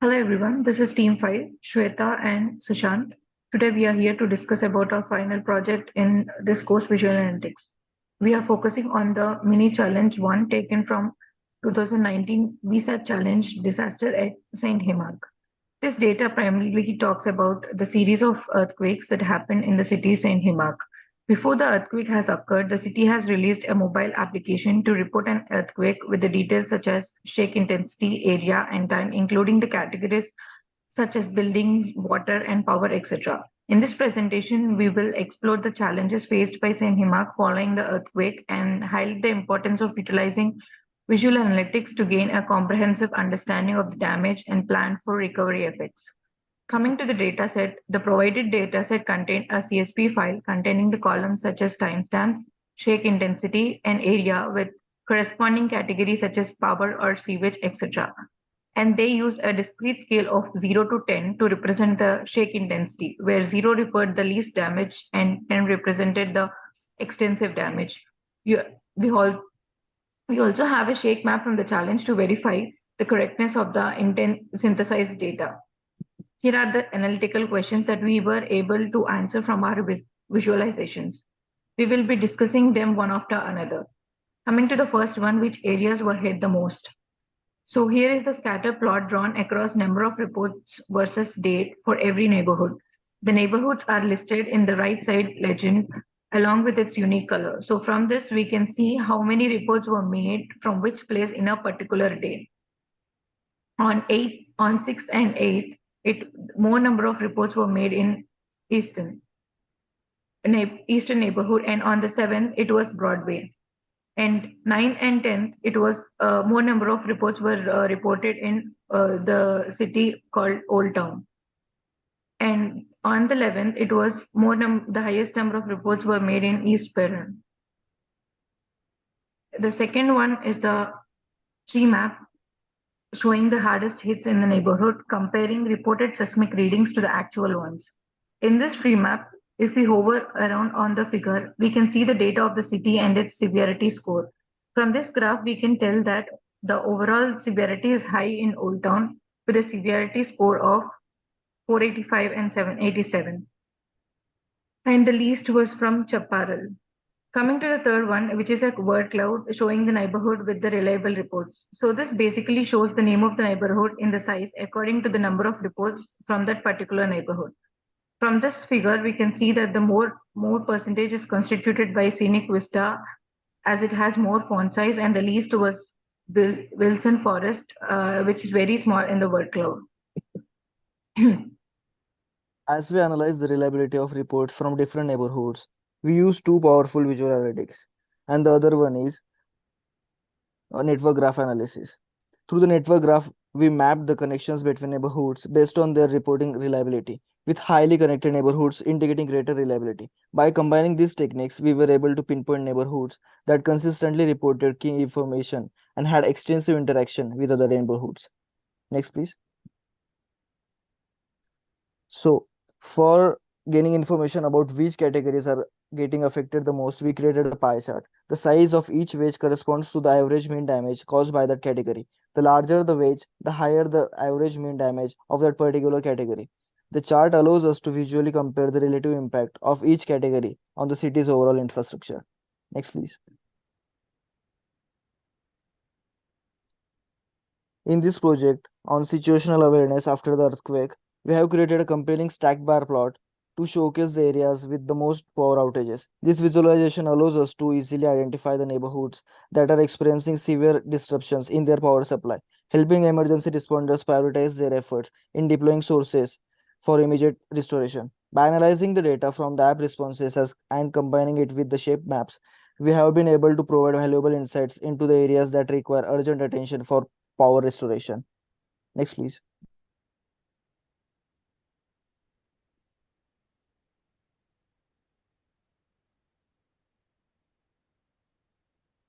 Hello everyone, this is Team 5, Shweta and Sushant. Today we are here to discuss about our final project in this course Visual Analytics. We are focusing on the mini challenge 1 taken from 2019 VSAT challenge disaster at St. Himark. This data primarily talks about the series of earthquakes that happened in the city St. Himark. Before the earthquake has occurred, the city has released a mobile application to report an earthquake with the details such as shake intensity, area, and time, including the categories such as buildings, water, and power, etc. In this presentation, we will explore the challenges faced by St. Himark following the earthquake and highlight the importance of utilizing visual analytics to gain a comprehensive understanding of the damage and plan for recovery efforts. Coming to the dataset, the provided dataset contained a CSV file containing the columns such as timestamps, shake intensity, and area with corresponding categories such as power or sewage, etc. And they used a discrete scale of 0 to 10 to represent the shake intensity, where 0 referred the least damage and 10 represented the extensive damage. You, we, all, we also have a shake map from the challenge to verify the correctness of the intent synthesized data. Here are the analytical questions that we were able to answer from our visualizations. We will be discussing them one after another. Coming to the first one, which areas were hit the most? So here is the scatter plot drawn across number of reports versus date for every neighborhood. The neighborhoods are listed in the right side legend along with its unique color. So from this, we can see how many reports were made from which place in a particular day. On 6th and 8th, more number of reports were made in Eastern neighborhood, and on the 7th, it was Broadway. And 9th and 10th, it was more number of reports were reported in the city called Old Town. And on the 11th, it was the highest number of reports were made in East Perrin. The second one is the tree map showing the hardest hits in the neighborhood, comparing reported seismic readings to the actual ones. In this tree map, if we hover around on the figure, we can see the data of the city and its severity score. From this graph, we can tell that the overall severity is high in Old Town with a severity score of 485 and 787. And the least was from Chaparral. Coming to the third one, which is a word cloud showing the neighborhood with the reliable reports. So this basically shows the name of the neighborhood in the size according to the number of reports from that particular neighborhood. From this figure, we can see that the more percentage is constituted by Scenic Vista as it has more font size, and the least was Wilson Forest, which is very small in the word cloud. As we analyze the reliability of reports from different neighborhoods, we use two powerful visual analytics, and the other one is a network graph analysis. Through the network graph, we map the connections between neighborhoods based on their reporting reliability, with highly connected neighborhoods indicating greater reliability. By combining these techniques, we were able to pinpoint neighborhoods that consistently reported key information and had extensive interaction with other neighborhoods. Next, please. So, for gaining information about which categories are getting affected the most, we created a pie chart. The size of each wedge corresponds to the average mean damage caused by that category. The larger the wedge, the higher the average mean damage of that particular category. The chart allows us to visually compare the relative impact of each category on the city's overall infrastructure. Next, please. In this project on situational awareness after the earthquake, we have created a compelling stacked bar plot to showcase the areas with the most power outages. This visualization allows us to easily identify the neighborhoods that are experiencing severe disruptions in their power supply, helping emergency responders prioritize their efforts in deploying sources for immediate restoration. By analyzing the data from the app responses and combining it with the shape maps, we have been able to provide valuable insights into the areas that require urgent attention for power restoration. Next, please.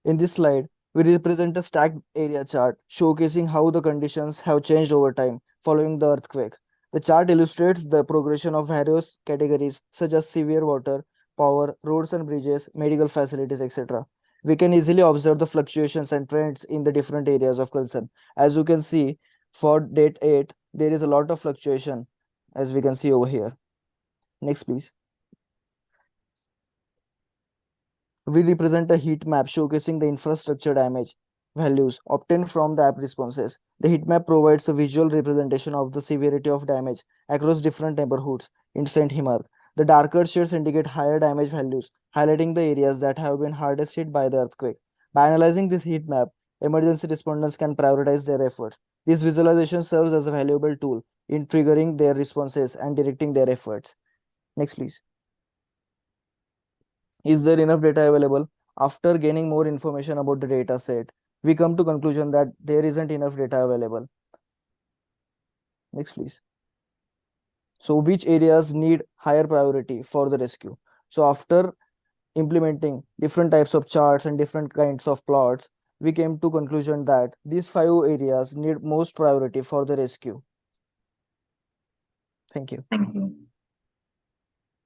In this slide, we represent a stacked area chart showcasing how the conditions have changed over time following the earthquake. The chart illustrates the progression of various categories such as severe water, power, roads and bridges, medical facilities, etc. We can easily observe the fluctuations and trends in the different areas of concern. As you can see, for date 8, there is a lot of fluctuation, as we can see over here. Next, please. We represent a heat map showcasing the infrastructure damage values obtained from the app responses. The heat map provides a visual representation of the severity of damage across different neighborhoods in St. Himark. The darker shades indicate higher damage values, highlighting the areas that have been hardest hit by the earthquake. By analyzing this heat map, emergency responders can prioritize their efforts. This visualization serves as a valuable tool in triggering their responses and directing their efforts. Next, please. Is there enough data available? After gaining more information about the data set, we come to conclusion that there isn't enough data available. Next, please. So which areas need higher priority for the rescue? So after implementing different types of charts and different kinds of plots, we came to conclusion that these 5 areas need most priority for the rescue. Thank you. Thank you.